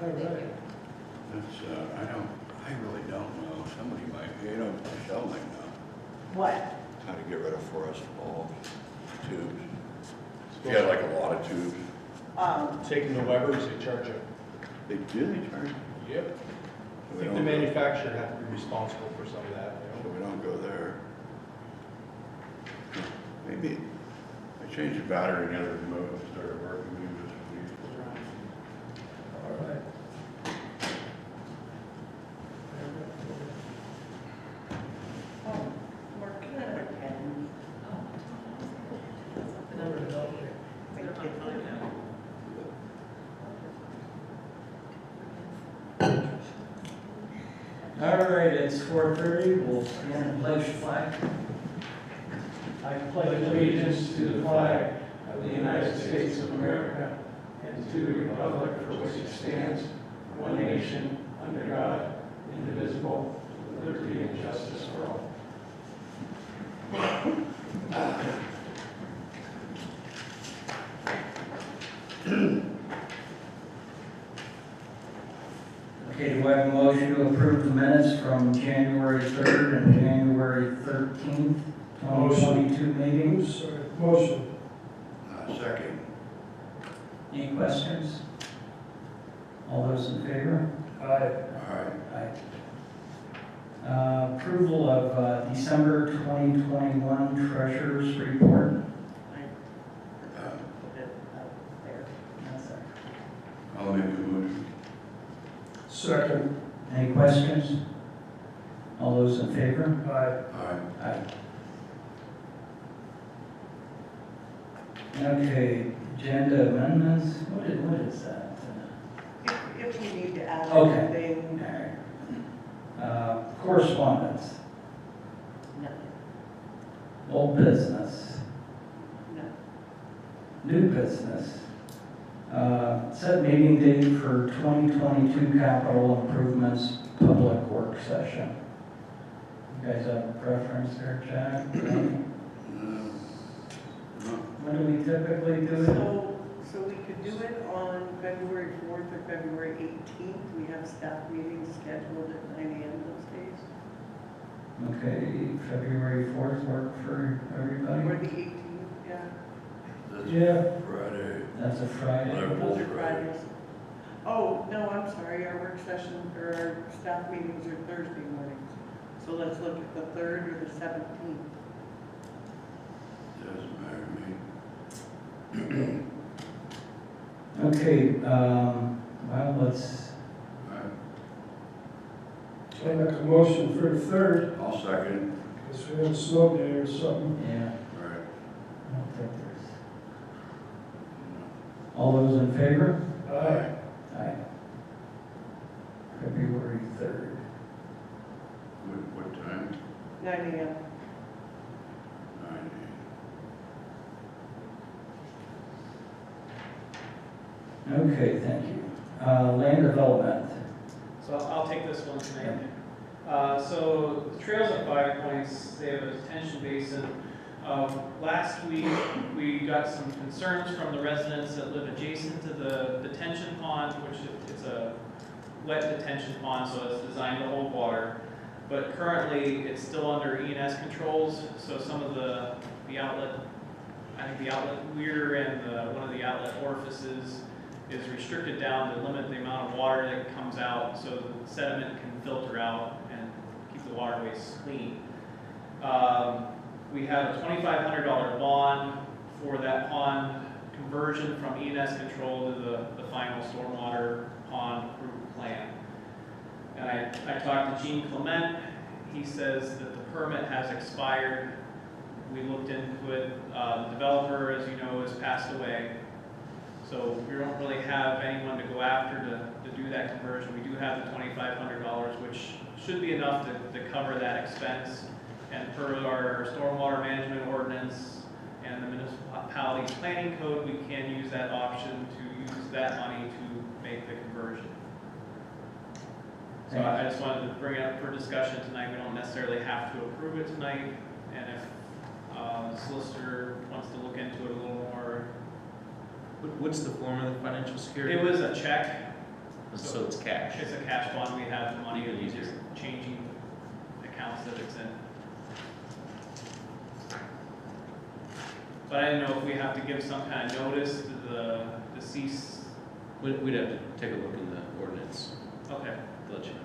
All right. That's, I really don't know. Somebody might, Michelle might know What? how to get rid of forest bulbs, tubes. If you had like a lot of tubes, Taking the Weber's, they charge you. they do, they charge. Yep. So I we think the don't go- manufacturer had to be responsible for some of that, So we don't go there. Maybe, I changed the battery and the other remote started working. Maybe this All right. Oh, Mark, can I have a pen? All right, it's 4:30, we'll stand and pledge the flag. I pledge allegiance to the flag of the United States of America and to the republic for which it stands, one nation, under God, indivisible, with liberty and justice for all. Okay, do I have a motion to approve the minutes from January 3rd and January 13th, 2022 meetings? Sorry, motion. Second. Any questions? All those in favor? Aye. All right. Aye. Approval of December 2021 Treasurer's Report. Uh, Put it up there. That's it. I'll make a motion. Second. Any questions? All those in favor? Aye. Aye. Aye. Okay, agenda amendments, what is that? If you need to add Okay. anything, All right. Correspondence, no, old business, no. new business. Set meeting date for 2022 capital improvements public work session. You guys have a preference there, Jack? When do we typically do it? So we could do it on February 4th or February 18th. We have staff meetings scheduled at 9 a.m. those days. Okay, February 4th work for Or everybody? the 18th, yeah. That's Yeah. Friday. That's a Friday. Whatever. Those are Fridays. Oh, no, I'm sorry, our work session, or our staff meetings are Thursday mornings. So let's look at the 3rd or the 17th. Doesn't matter to me. Okay, well, let's, All right. I make a motion for the third, I'll second. because we have a snow day or something. yeah, All right. I don't think there's. All those in favor? Aye. Aye. February 3rd. What time? 9 a.m. 9 Okay, thank you. Land development. So I'll take this one tonight. So the trails at 5 Points, they have a detention basin. Last week, we got some concerns from the residents that live adjacent to the detention pond, which it's a wet detention pond, so it's designed to hold water. But currently, it's still under E&S controls, so some of the outlet, I think the outlet weir and one of the outlet orifices is restricted down to limit the amount of water that comes out so the sediment can filter out and keep the waterways clean. We have a $2,500 bond for that pond conversion from E&S control to the final stormwater pond approved plan. And I talked to Gene Clement. He says that the permit has expired. We looked into it. The developer, as you know, has passed away. So we don't really have anyone to go after to do that conversion. We do have the $2,500, which should be enough to cover that expense. And per our stormwater management ordinance and the municipality planning code, we can use that option to use that money to make the conversion. So I just wanted to bring it up for discussion tonight. We don't necessarily have to approve it tonight. And if the solicitor wants to look into it a little more. What's the form of the financial security? It was a check So it's cash. It's a cash bond, we have the money, we're just changing accounts that it's in. But I didn't know if we have to give some kind of notice to the deceased. We'd have to take a look in the ordinance, Okay. to let you know.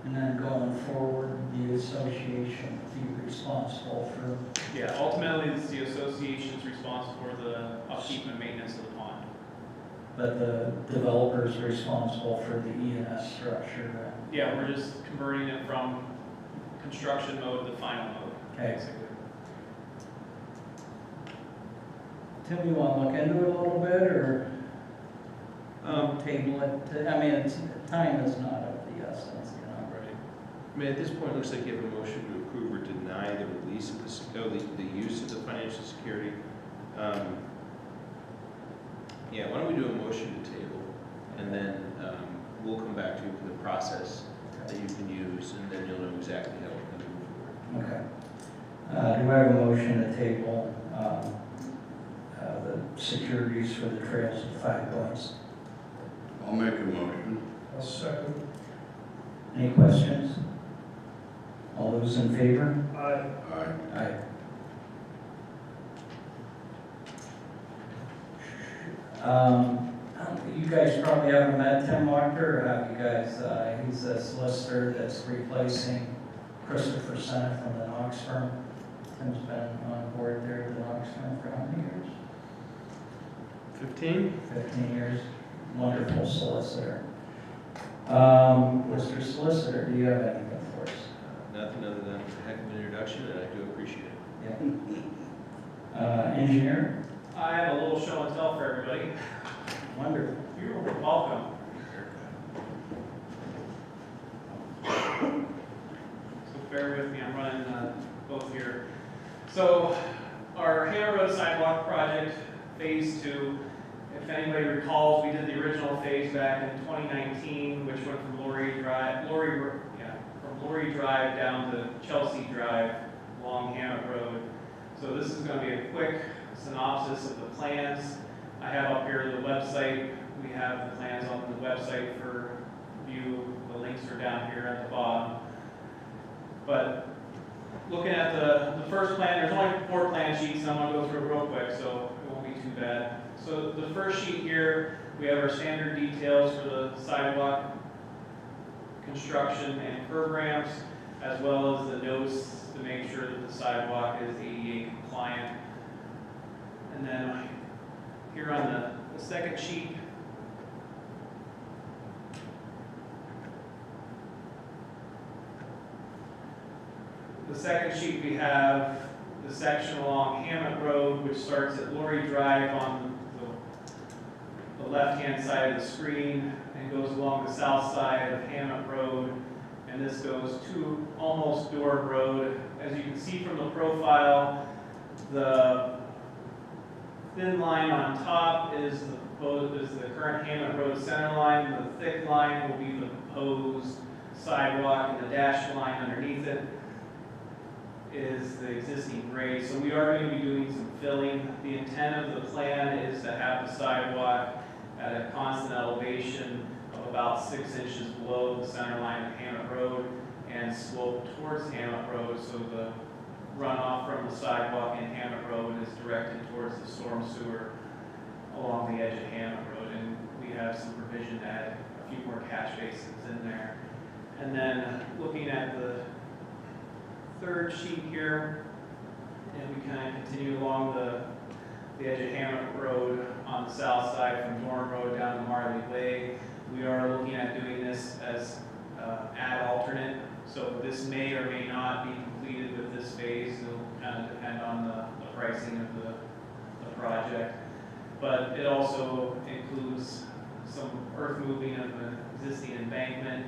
And then going forward, the association will be responsible for, Yeah, ultimately, it's the association's responsible for the upkeep and maintenance of the pond. but the developer's responsible for the E&S structure. Yeah, we're just converting it from construction mode to final mode, Okay. basically. Tim, you want to look into it a little bit, or table it? I mean, time is not of the essence, you know. Right. I mean, at this point, it looks like you have a motion to approve or deny the release of the use of the financial security. Yeah, why don't we do a motion to table, and then we'll come back to you with the process that you can use, and then you'll know exactly how we're going to move forward. Okay. Do I have a motion to table the securities for the trails of 5 Points? I'll make a motion. I'll second. Any questions? All those in favor? Aye. Aye. You guys probably haven't met Tim Walker, or have you guys? He's a solicitor that's replacing Christopher Senate from the Knox firm. Tim's been on board there at the Knox firm for how many years? 15? 15 years. Wonderful solicitor. Mr. Solicitor, do you have anything for us? Nothing other than a heck of an introduction, and I do appreciate it. Yeah. Engineer? I have a little show and tell for everybody. Wonderful. You're welcome. So bear with me, I'm running both here. So our Harrow Road Sidewalk project, phase 2, if anybody recalls, we did the original phase back in 2019, which went from Lorry Drive down to Chelsea Drive along Hammock Road. So this is going to be a quick synopsis of the plans. I have up here the website. We have the plans on the website for view. The links are down here at the bottom. But looking at the first plan, there's only 4 plan sheets, and I'm going to go through it real quick, so it won't be too bad. So the first sheet here, we have our standard details for the sidewalk construction and curb ramps, as well as the notes to make sure that the sidewalk is ADA compliant. And then here on the second sheet, we have the section along Hammock Road, which starts at Lorry Drive on the left-hand side of the screen and goes along the south side of Hammock Road. And this goes to almost Door Road. As you can see from the profile, the thin line on top is the current Hammock Road center line. The thick line will be the proposed sidewalk, and the dashed line underneath it is the existing grade. So we are going to be doing some filling. The intent of the plan is to have the sidewalk at a constant elevation of about 6 inches below the center line of Hammock Road and slope towards Hammock Road, so the runoff from the sidewalk in Hammock Road is directed towards the storm sewer along the edge of Hammock Road. And we have some provision to add a few more catch basins in there. And then looking at the third sheet here, and we kind of continue along the edge of Hammock Road on the south side from Dorn Road down to Marley Way. We are looking at doing this as ad alternate, so this may or may not be completed with this phase. It'll kind of depend on the pricing of the project. But it also includes some earth moving of the existing embankment,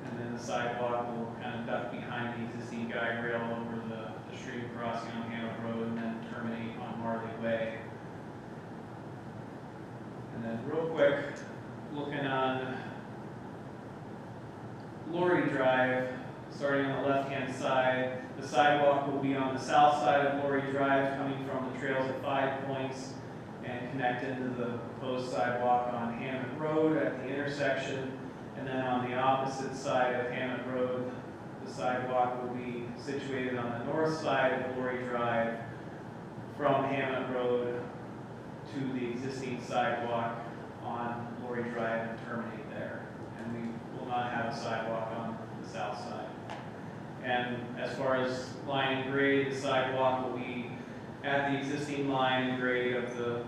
and then the sidewalk will kind of duck behind the existing guide rail over the stream crossing on Hammock Road and then terminate on Marley Way. And then real quick, looking on Lorry Drive, starting on the left-hand side, the sidewalk will be on the south side of Lorry Drive coming from the trails at 5 Points, and connect into the proposed sidewalk on Hammond Road at the intersection. And then on the opposite side of Hammond Road, the sidewalk will be situated on the north side of Lori Drive from Hammond Road to the existing sidewalk on Lori Drive and terminate there. And we will not have a sidewalk on the south side. And as far as line and grade, the sidewalk will be at the existing line and grade of the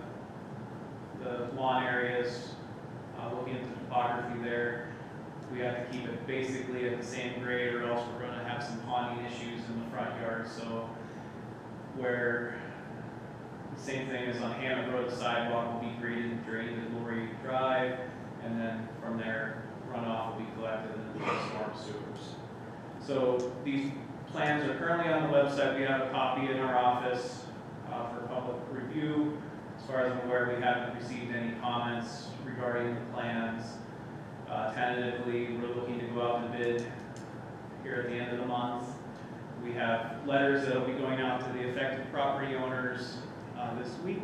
lawn areas. Looking at the topography there, we have to keep it basically at the same grade, or else we're going to have some ponding issues in the front yard. So where the same thing as on Hammond Road, the sidewalk will be graded and drained at Lori Drive, and then from there, runoff will be collected in the storm sewers. So these plans are currently on the website. We have a copy in our office for public review. As far as I'm aware, we haven't received any comments regarding the plans. Tentatively, we're looking to go out to bid here at the end of the month. We have letters that will be going out to the affected property owners this week.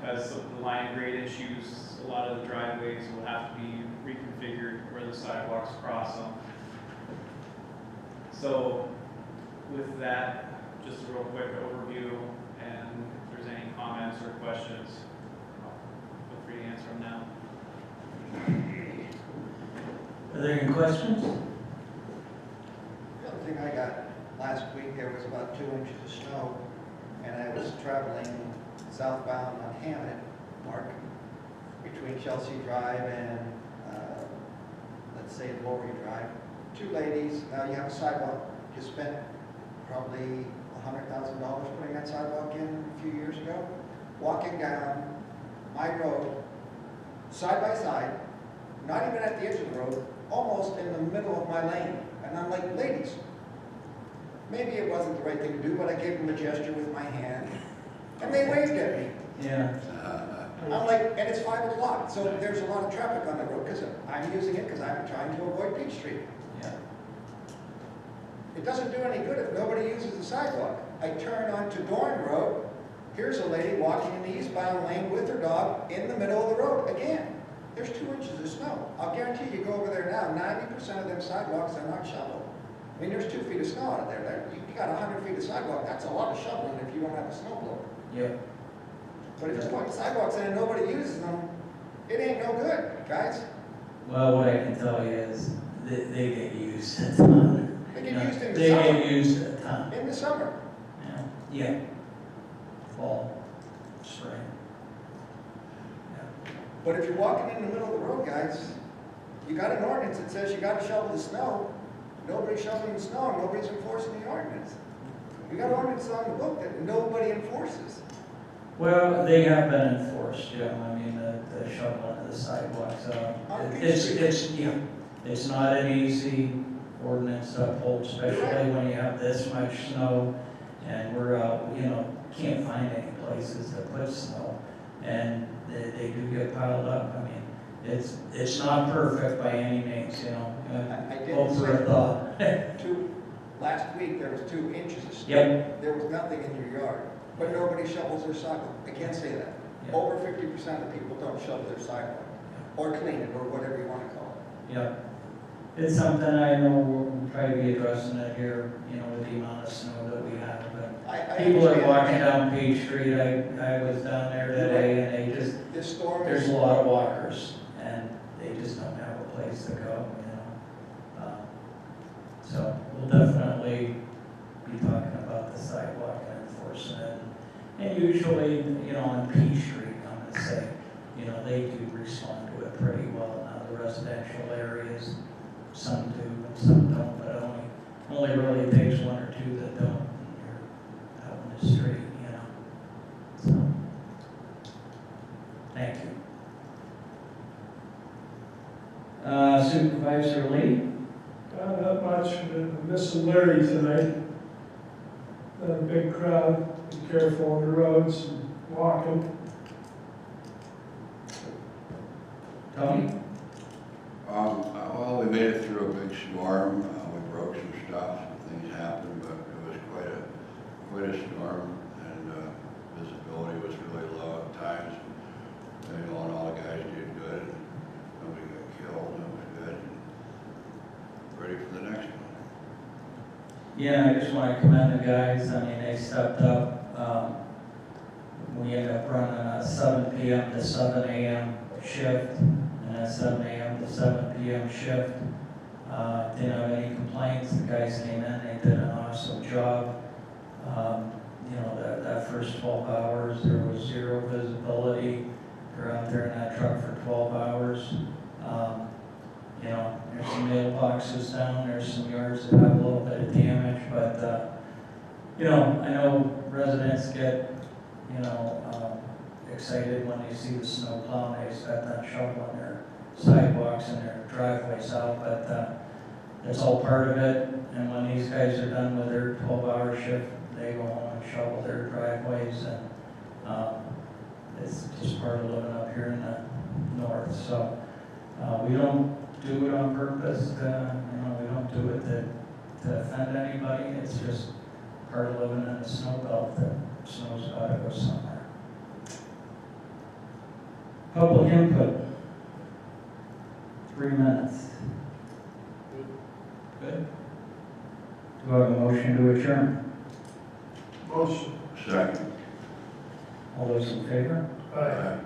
Because of the line grade issues, a lot of the driveways will have to be reconfigured where the sidewalks cross them. So with that, just a real quick overview, and if there's any comments or questions, feel free to answer them now. Are there any questions? The other thing I got last week, there was about 2 inches of snow, and I was traveling southbound on Hammond, Mark, between Chelsea Drive and, let's say, Lowry Drive. 2 ladies, now you have a sidewalk, you spent probably $100,000 putting that sidewalk in a few years ago, walking down my road, side by side, not even at the edge of the road, almost in the middle of my lane. And I'm like, ladies, maybe it wasn't the right thing to do, but I gave them a gesture with my hand, and they waved at me. Yeah. I'm like, and it's 5 o'clock, so there's a lot of traffic on the road, because I'm using it because I'm trying to avoid Peach Street. Yeah. It doesn't do any good if nobody uses the sidewalk. I turn onto Dorn Road, here's a lady walking in the eastbound lane with her dog in the middle of the road. Again, there's 2 inches of snow. I'll guarantee you go over there now, 90% of them sidewalks are not shoveled. I mean, there's 2 feet of snow out of there. You got 100 feet of sidewalk, that's a lot of shoveling if you don't have a snowblower. Yeah. But if you put sidewalks in and nobody uses them, it ain't no good, guys. Well, what I can tell you is they get used a ton. They get used in the They summer. get used a ton. In the summer. Yeah. Fall, spring. Yeah. But if you're walking in the middle of the road, guys, you got an ordinance that says you got to shovel the snow. Nobody's shoveling the snow, and nobody's enforcing the ordinance. We got ordinances on the book that nobody enforces. Well, they have been enforced, Jim. I mean, the shoveling of the sidewalks. It's not an easy ordinance to uphold, especially when you have this much snow, and we're out, can't find any places to put snow, and they do get piled up. I mean, it's not perfect by any means, I did Hope for a thought. Last week, there was 2 inches of snow. Yep. There was nothing in your yard, but nobody shovels their sidewalk. I can't say that. Yep. Over 50% of people don't shovel their sidewalk, or clean it, or whatever you want to call it. Yeah. It's something I know we'll probably be addressing it here, with the amount of snow that we have, but I people are understand. walking down Page Street. I was down there today, and they just, This storm there's is, a lot of walkers, and they just don't have a place to go, So we'll definitely be talking about the sidewalk and enforcing it. And usually, on P Street, I'm gonna say, they do respond to it pretty well. Now, the residential areas, some do and some don't, but only really takes 1 or 2 that don't, and you're out in the street, So, thank you. Supervisor Lee? Not much, I'm missing Larry tonight. A big crowd, be careful on the roads and walking. Tony? Well, we made it through a big storm. We broke some stuff, things happened, but it was quite a storm, and visibility was really low at times. And all the guys did good, nobody got killed, it was good. Ready for the next one. Yeah, I just want to commend the guys, I mean, they stepped up. We ended up running a 7 PM to 7 AM shift, and a 7 AM to 7 PM shift. Didn't have any complaints, the guys came in, they did an awesome job. You know, that first 12 hours, there was zero visibility. They're out there in that truck for 12 hours. You know, there's some mailboxes down, there's some yards that have a little bit of damage, but, you know, I know residents get, you know, excited when they see the snow plow, and they start that shoveling their sidewalks and their driveways out, but, that's all part of it, and when these guys are done with their 12-hour shift, they go home and shovel their driveways, and, it's just part of living up here in the north, so, we don't do it on purpose, you know, we don't do it to offend anybody, it's just part of living in the snow belt, that snow's gotta go somewhere. Public input. 3 minutes. Good. Do I have a motion to adjourn? Motion. Second. All those in favor? Aye.